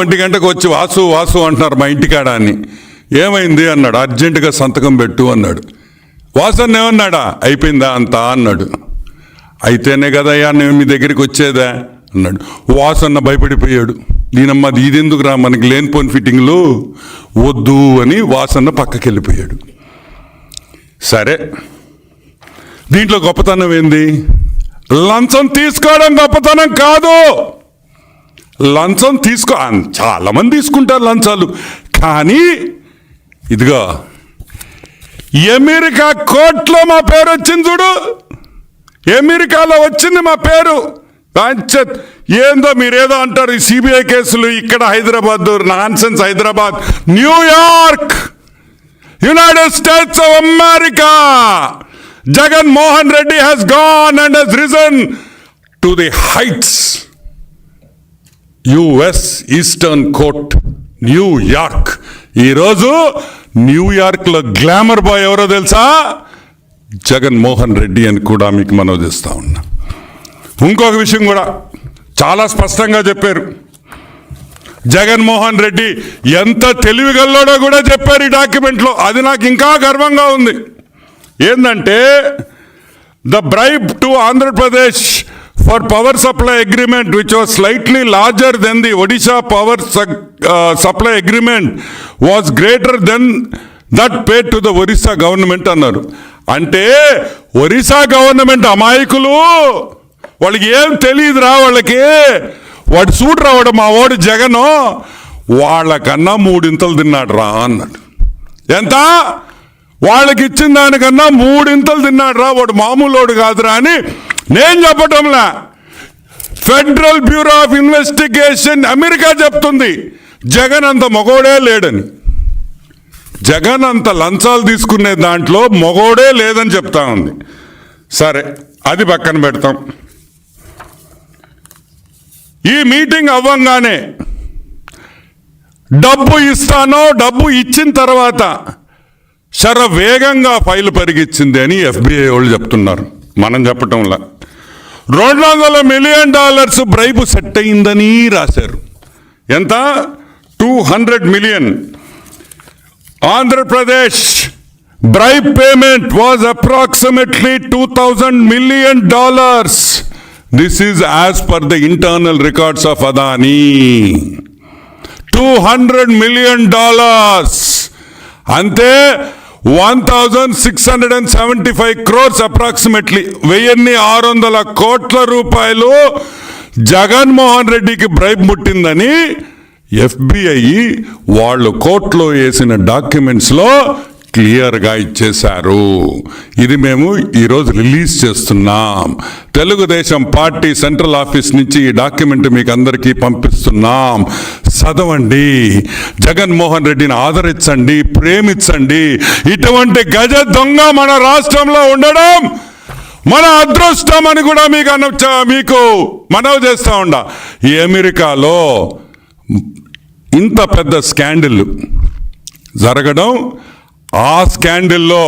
1 గంటకు వచ్చి వాసు వాసు అంటున్నారు మా ఇంటికాడ అని. ఏమైంది అన్నాడు. అర్జెంటుగా సంతకం పెట్టు అన్నాడు. వాసన్న ఏమన్నాడా? అయిపోయిందా అంతా అన్నాడు. అయితేనే కదయ్యా నేను మీ దగ్గరికి వచ్చేదా అన్నాడు. వాసన్న భయపడిపోయాడు. దీనమ్మ ఇదెందుకు రా మనకి లేనిపోని ఫిట్టింగ్లు వద్దు అని వాసన్న పక్కకి వెళ్ళిపోయాడు. సరే, దీంట్లో గొప్పతనం ఏంది? లంచం తీసుకోవడం గొప్పతనం కాదు. లంచం చాలా మంది తీసుకుంటారు లంచాలు. కానీ ఇదిగో అమెరికా కోర్టులో మా పేరు వచ్చింది చూడు. అమెరికాలో వచ్చింది మా పేరు. ఏందో మీరేదో అంటారు ఈ సిబిఐ కేసులు. ఇక్కడ Hyderabad nonsense. Hyderabad, New York, United states of America. Jagan Mohan Reddy has gone and has risen to the heights. US eastern court, New York. ఈరోజు న్యూయార్క్లో గ్లామర్ బాయ్ ఎవరో తెలుసా? జగన్ మోహన్ రెడ్డి అని కూడా మీకు మనవి చేస్తా ఉన్నా. ఇంకొక విషయం కూడా చాలా స్పష్టంగా చెప్పారు. జగన్మోహన్ రెడ్డి ఎంత తెలివిగల్లోడో కూడా చెప్పారు ఈ డాక్యుమెంట్లో. అది నాకు ఇంకా గర్వంగా ఉంది. ఏంటంటే the bribe to Andhra Pradesh for power supply agreement which was slightly larger than the Odisha power supply agreement was greater than that paid to the Orissa government అన్నారు. అంటే ఒరిస్సా గవర్నమెంట్ అమాయకులు, వాళ్ళకి ఏం తెలియదురా. వాళ్ళకి వాడు చూడు రావడం మా వాడు జగను వాళ్ళకన్నా 3 ఇంతలు తిన్నాడు రా అన్నాడు. ఎంత? వాళ్ళకి ఇచ్చిన దానికన్నా 3 ఇంతలు తిన్నాడు రా. వాడు మామూలు కాదురా అని నేను చెప్పటంలా, federal bureau of investigation America చెప్తుంది. జగన్ అంత మగోడే లేడని. జగన్ అంత లంచాలు తీసుకునే దాంట్లో మగోడే లేదని చెప్తా ఉంది. సరే, అది పక్కన పెడతాం. ఈ మీటింగ్ అవ్వంగానే డబ్బు ఇస్తానో, డబ్బు ఇచ్చిన తర్వాత వేగంగా ఫైల్ పరిగిచ్చింది అని FBI వాళ్ళు చెప్తున్నారు. మనం చెప్పటంలా $200 మిలియన్ బ్రైబ్ సెట్ అయిందని రాశారు. ఎంత? 200 million. Andhra Pradesh bribe payment was approximately $2,000 million. This is as per the internal records of Adani. $200 million. అంతే 1,675 crores అప్రాక్సిమేట్లీ 1,600 కోట్ల రూపాయలు జగన్మోహన్ రెడ్డికి బ్రైబ్ ముట్టిందని FBI వాళ్ళు కోర్టులో వేసిన డాక్యుమెంట్స్లో క్లియర్గా ఇచ్చేశారు. ఇది మేము ఈరోజు రిలీజ్ చేస్తున్నాం. తెలుగుదేశం పార్టీ సెంట్రల్ ఆఫీస్ నుంచి ఈ డాక్యుమెంట్ మీకు అందరికీ పంపిస్తున్నాం. చదవండి. జగన్మోహన్ రెడ్డిని ఆదరించండి, ప్రేమించండి. ఇటువంటి గజ దొంగ మన రాష్ట్రంలో ఉండడం మన అదృష్టం అని కూడా మీకు మనవి చేస్తా ఉండ. ఈ అమెరికాలో ఇంత పెద్ద స్కాండిల్ జరగడం, ఆ స్కాండిల్లో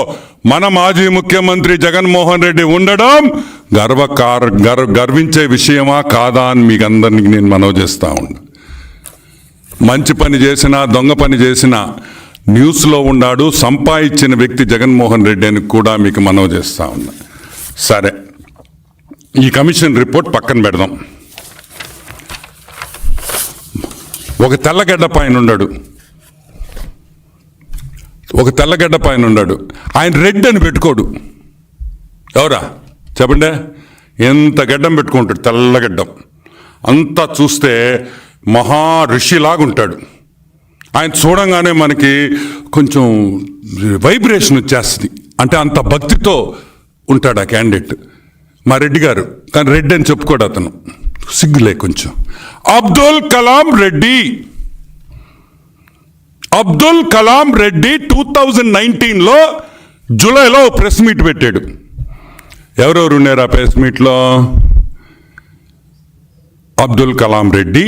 మన మాజీ ముఖ్యమంత్రి జగన్మోహన్ రెడ్డి ఉండడం గర్వించే విషయమా కాదా అని మీకు అందరినీ నేను మనవి చేస్తా ఉన్నా. మంచి పని చేసినా, దొంగ పని చేసినా న్యూస్లో ఉన్నాడు, సంపాదించిన వ్యక్తి జగన్మోహన్ రెడ్డి అని కూడా మీకు మనవి చేస్తా ఉన్నా. సరే, ఈ కమిషన్ రిపోర్ట్ పక్కన పెడదాం. ఒక తెల్లగడ్డ పైన ఉన్నాడు. ఆయన రెడ్ అని పెట్టుకోడు. ఎవరా చెప్పండి? ఎంత గడ్డం పెట్టుకుంటాడు, తెల్లగడ్డం. అంతా చూస్తే మహా ఋషిలాగుంటాడు. ఆయన చూడంగానే మనకి కొంచెం వైబ్రేషన్ వచ్చేస్తుంది. అంటే అంత భక్తితో ఉంటాడు ఆ క్యాండిడేట్ మా రెడ్డి గారు. కానీ రెడ్డి అని చెప్పుకోడు అతను, సిగ్గులే కొంచెం. అబ్దుల్ కలాం రెడ్డి 2019లో జూలైలో ప్రెస్ మీట్ పెట్టాడు. ఎవరెవరు ఉన్నారు ఆ ప్రెస్ మీట్లో? అబ్దుల్ కలాం రెడ్డి,